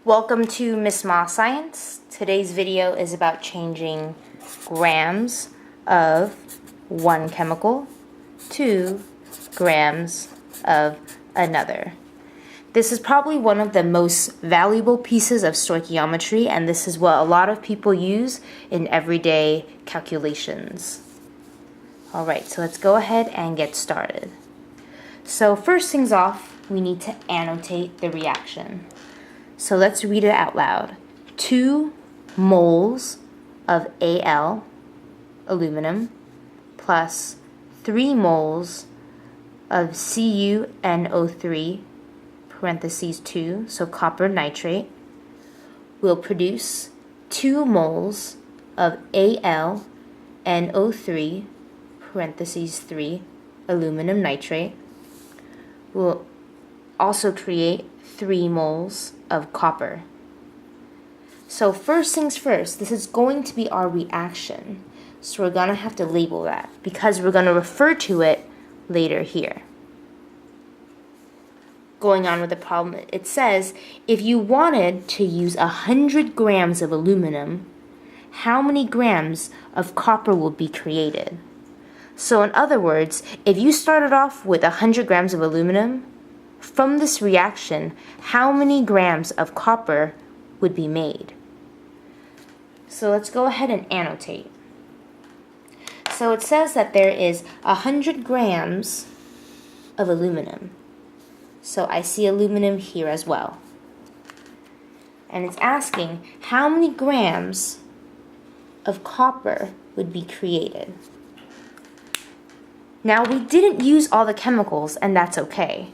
Welcome to Miss Ma Science. Today's video is about changing grams of one chemical to grams of another. This is probably one of the most valuable pieces of stoichiometry, and this is what a lot of people use in everyday calculations. Alright, so let's go ahead and get started. So first things off, we need to annotate the reaction. So let's read it out loud. 2 moles of Al, aluminum, plus 3 moles of CuNO3, parentheses 2, so copper nitrate, will produce 2 moles of AlNO3, parentheses 3, aluminum nitrate, will also create 3 moles of copper. So first things first, this is going to be our reaction. So we're going to have to label that because we're going to refer to it later here. Going on with the problem, it says if you wanted to use 100 grams of aluminum, how many grams of copper will be created? So in other words, if you started off with 100 grams of aluminum, from this reaction, how many grams of copper would be made? So let's go ahead and annotate. So it says that there is 100 grams of aluminum. So I see aluminum here as well. And it's asking how many grams of copper would be created. Now we didn't use all the chemicals, and that's okay.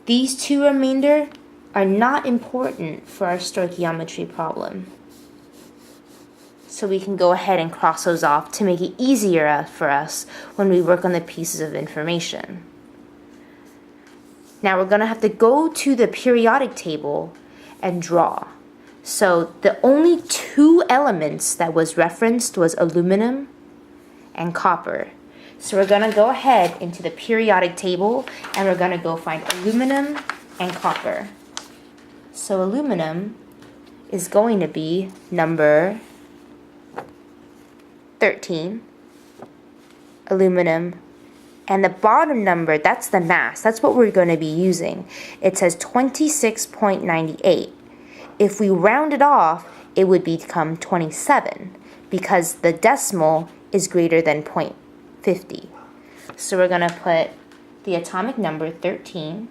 These 2 remainder are not important for our stoichiometry problem. So we can go ahead and cross those off to make it easier for us when we work on the pieces of information. Now we're going to have to go to the periodic table and draw. So the only 2 elements that was referenced was aluminum and copper. So we're going to go ahead into the periodic table and we're going to go find aluminum and copper. So aluminum is going to be number 13, aluminum, and the bottom number, that's the mass, that's what we're going to be using. It says 26.98. If we round it off, it would become 27 because the decimal is greater than 0.50. So we're going to put the atomic number 13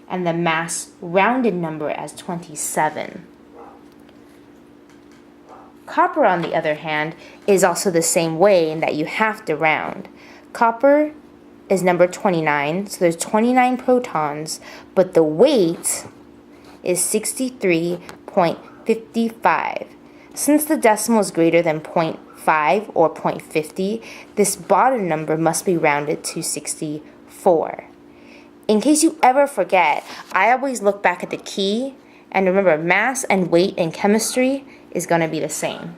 and the mass rounded number as 27. Copper, on the other hand, is also the same way in that you have to round. Copper is number 29, so there's 29 protons, but the weight is 63.55. Since the decimal is greater than 0.5 or 0.50, this bottom number must be rounded to 64. In case you ever forget, I always look back at the key, and remember, mass and weight in chemistry is going to be the same.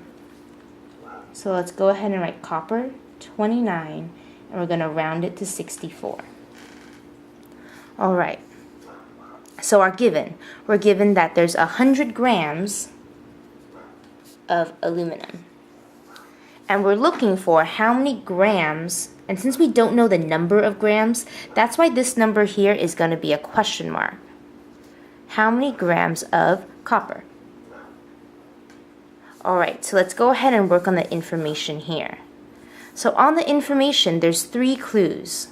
So let's go ahead and write copper 29, and we're going to round it to 64. Alright, so we're given that there's 100 grams of aluminum. And we're looking for how many grams, and since we don't know the number of grams, that's why this number here is going to be a question mark. How many grams of copper? Alright, so let's go ahead and work on the information here. So on the information, there's 3 clues.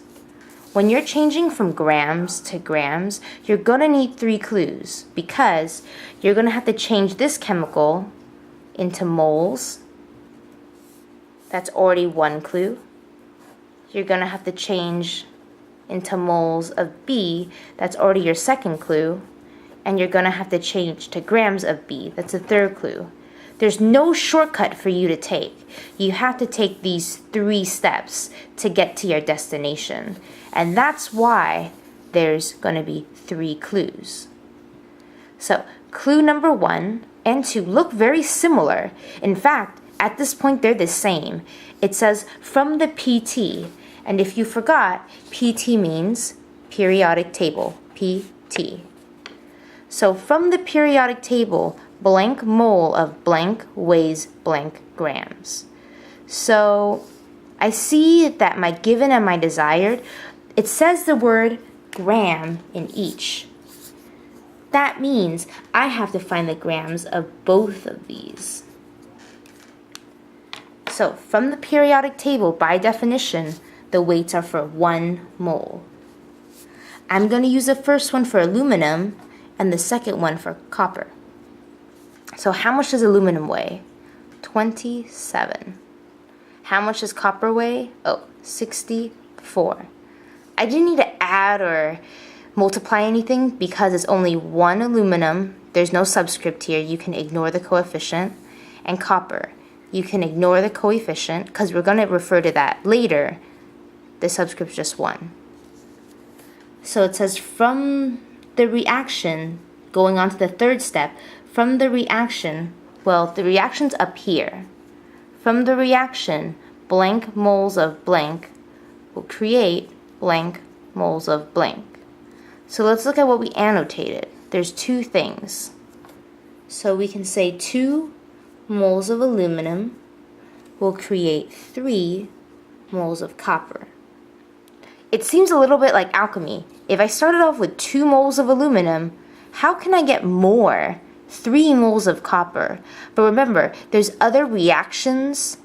When you're changing from grams to grams, you're going to need 3 clues because you're going to have to change this chemical into moles. That's already 1 clue. You're going to have to change into moles of B. That's already your 2nd clue. And you're going to have to change to grams of B. That's the 3rd clue. There's no shortcut for you to take. You have to take these 3 steps to get to your destination. And that's why there's going to be 3 clues. So clue number 1 and 2 look very similar. In fact, at this point, they're the same. It says from the PT, and if you forgot, PT means periodic table, PT. So from the periodic table, blank mole of blank weighs blank grams. So I see that my given and my desired, it says the word gram in each. That means I have to find the grams of both of these. So from the periodic table, by definition, the weights are for 1 mole. I'm going to use the first one for aluminum and the second one for copper. So how much does aluminum weigh? 27. How much does copper weigh? Oh, 64. I didn't need to add or multiply anything because it's only 1 aluminum. There's no subscript here. You can ignore the coefficient. And copper. You can ignore the coefficient because we're going to refer to that later. The subscript is just 1. So it says from the reaction, going on to the third step, from the reaction, well, the reaction's up here. From the reaction, blank moles of blank will create blank moles of blank. So let's look at what we annotated. There's 2 things. So we can say 2 moles of aluminum will create 3 moles of copper. It seems a little bit like alchemy. If I started off with 2 moles of aluminum, how can I get more? 3 moles of copper. But remember, there's other reactions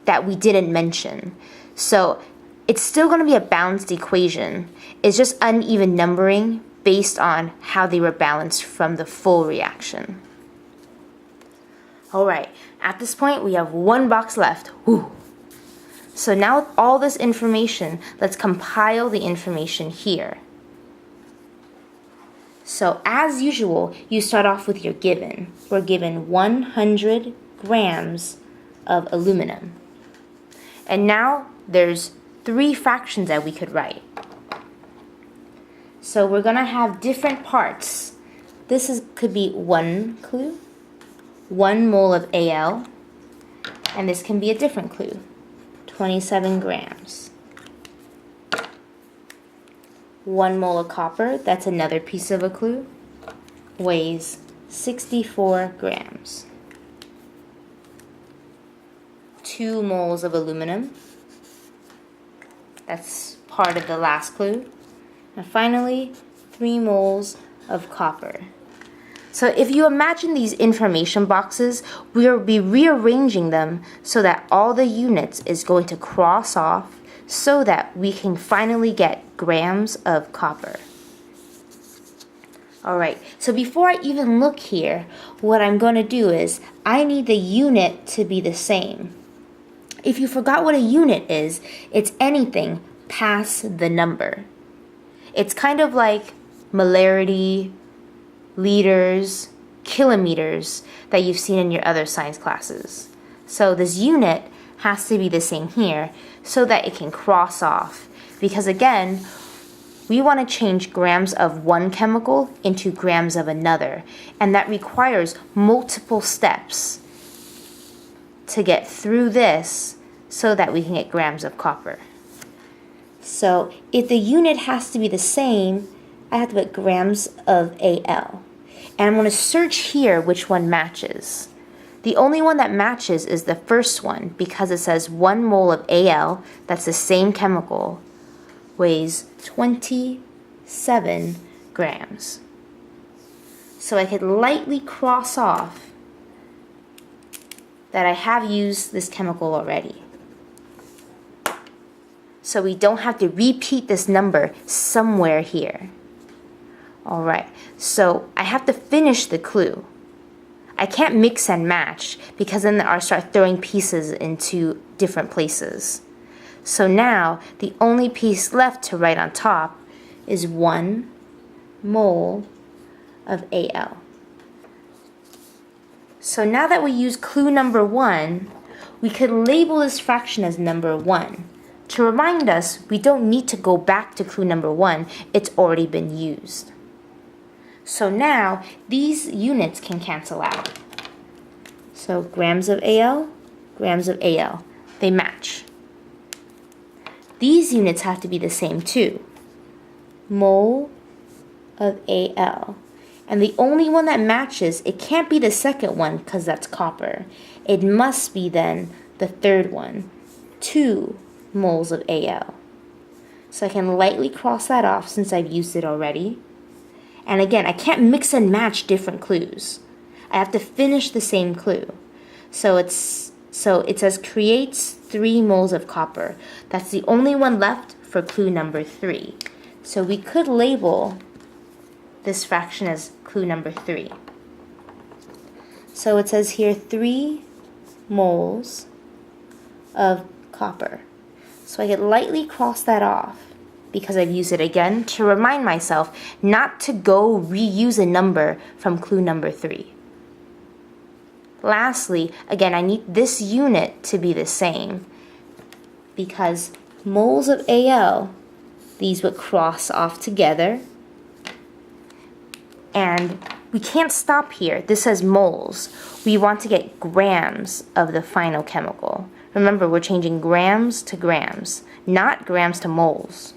that we didn't mention. So it's still going to be a balanced equation. It's just uneven numbering based on how they were balanced from the full reaction. Alright, at this point we have 1 box left. Whew. So now with all this information, let's compile the information here. So as usual, you start off with your given. We're given 100 grams of aluminum. And now there's 3 fractions that we could write. So we're going to have different parts. This could be 1 clue, 1 mole of Al, and this can be a different clue, 27 grams. 1 mole of copper, that's another piece of a clue, weighs 64 grams. 2 moles of aluminum, that's part of the last clue. And finally, 3 moles of copper. So if you imagine these information boxes, we'll be rearranging them so that all the units is going to cross off so that we can finally get grams of copper. Alright, so before I even look here, what I'm going to do is I need the unit to be the same. If you forgot what a unit is, it's anything past the number. It's kind of like molarity, liters, kilometers that you've seen in your other science classes. So this unit has to be the same here so that it can cross off. Because again, we want to change grams of one chemical into grams of another. And that requires multiple steps to get through this so that we can get grams of copper. So if the unit has to be the same, I have to put grams of Al. And I'm going to search here which one matches. The only one that matches is the first one because it says 1 mole of Al, that's the same chemical, weighs 27 grams. So I could lightly cross off that I have used this chemical already. So we don't have to repeat this number somewhere here. Alright, so I have to finish the clue. I can't mix and match because then I'll start throwing pieces into different places. So now the only piece left to write on top is 1 mole of Al. So now that we use clue number 1, we could label this fraction as number 1. To remind us, we don't need to go back to clue number 1, it's already been used. So now, these units can cancel out. So grams of Al, they match. These units have to be the same too. Mole of Al. And the only one that matches, it can't be the second one because that's copper. It must be then the third one, 2 moles of Al. So I can lightly cross that off since I've used it already. And again, I can't mix and match different clues. I have to finish the same clue. So it says creates 3 moles of copper. That's the only one left for clue number 3. So we could label this fraction as clue number 3. So it says here 3 moles of copper. So I could lightly cross that off because I've used it again to remind myself not to go reuse a number from clue number 3. Lastly, again, I need this unit to be the same because moles of Al, these would cross off together. And we can't stop here. This says moles. We want to get grams of the final chemical. Remember, we're changing grams to grams, not grams to moles.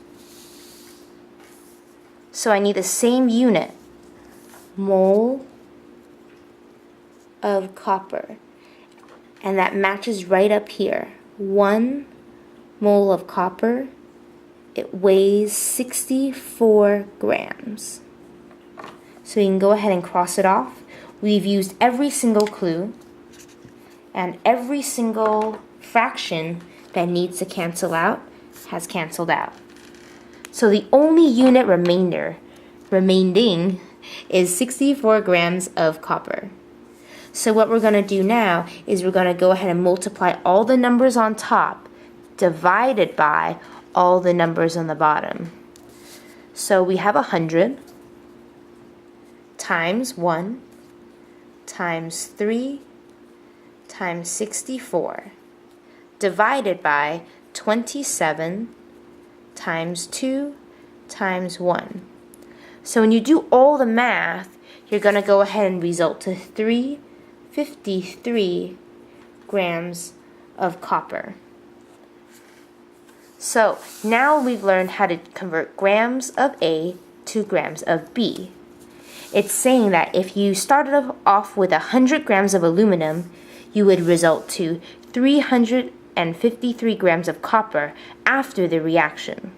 So I need the same unit, mole of copper. And that matches right up here. 1 mole of copper, it weighs 64 grams. So you can go ahead and cross it off. We've used every single clue and every single fraction that needs to cancel out has canceled out. So the only unit remaining is 64 grams of copper. So what we're going to do now is we're going to go ahead and multiply all the numbers on top divided by all the numbers on the bottom. So we have 100 times 1 times 3 times 64 divided by 27 times 2 times 1. So when you do all the math, you're going to go ahead and result to 353 grams of copper. So now we've learned how to convert grams of A to grams of B. It's saying that if you started off with 100 grams of aluminum, you would result to 353 grams of copper after the reaction.